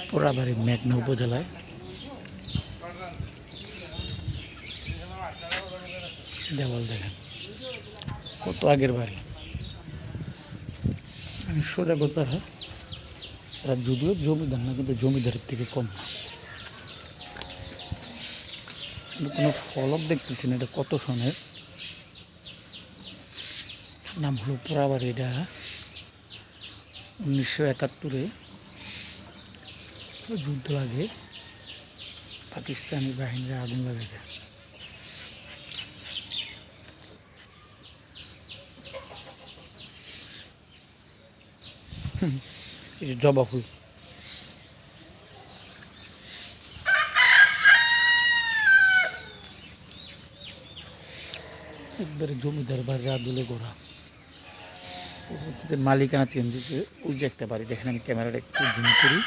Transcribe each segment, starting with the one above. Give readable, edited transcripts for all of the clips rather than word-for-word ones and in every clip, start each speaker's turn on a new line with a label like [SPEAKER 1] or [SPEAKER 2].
[SPEAKER 1] পোড়াবাড়ি মেঘনা উপজেলায় দেওয়াল দেখেন কত আগের বাড়ি। সোজা কথা এরা যদিও জমিদার না, কিন্তু জমিদারের থেকে কম না। কোনো ফলক দেখতেছি না। এটা কত সনের নাম হলো পোড়াবাড়ি। এটা 1971-এ যুদ্ধ লাগে, পাকিস্তানি বাহিনীরা আগুন লাগে যায়। এই যে জবা ফুল, একবারে জমিদার বাড়ির আদলে করা। মালিকানা চেঞ্জ হয়েছে। ওই যে একটা বাড়ি দেখেন, আমি ক্যামেরাটা একটু জুম করি।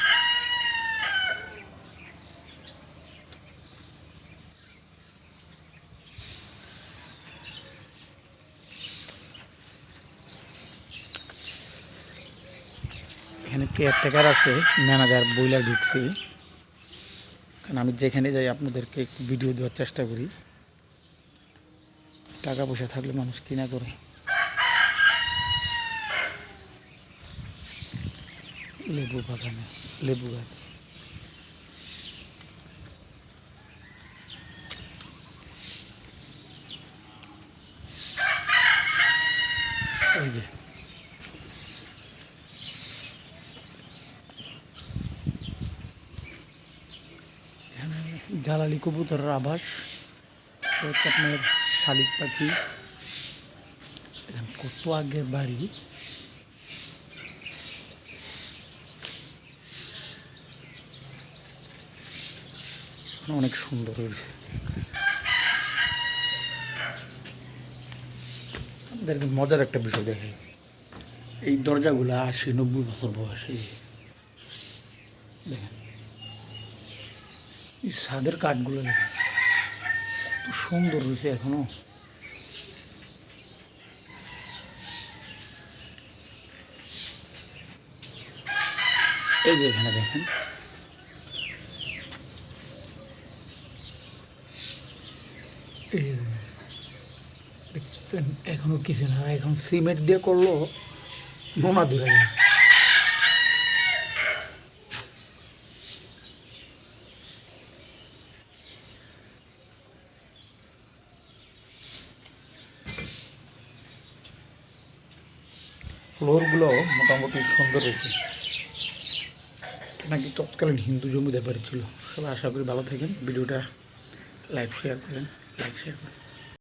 [SPEAKER 1] এখানে কেয়ারটেকার আছে, ম্যানেজার বইলা ঢুকছে। কারণ আমি যেখানে যাই আপনাদেরকে একটু ভিডিও দেওয়ার চেষ্টা করি। টাকা পয়সা থাকলে মানুষ কিনা করে। লেবু বাগানে লেবু গাছ, এই যে এখানে জালালি কবুতরের আবাস, হচ্ছে আপনার শালিক পাখি। এখানে কত আগের বাড়ি। অনেক সুন্দর হয়েছে। আপনাদেরকে মজার একটা বিষয় দেখে, এই দরজাগুলো 80-90 বছর বয়স। এই দেখেন, এই ছাদের কাঠগুলো দেখেন কত সুন্দর হয়েছে এখনো। এই যে এখানে দেখেন, দেখছেন এখনো কিছু না, এখন সিমেন্ট দিয়ে করলো নোনা ধরে যায়। ফ্লোরগুলো মোটামুটি সুন্দর হয়েছে। নাকি তৎকালীন হিন্দু জমিদার বাড়ি ছিল। সবাই আশা করি ভালো থাকেন। ভিডিওটা লাইক শেয়ার করেন।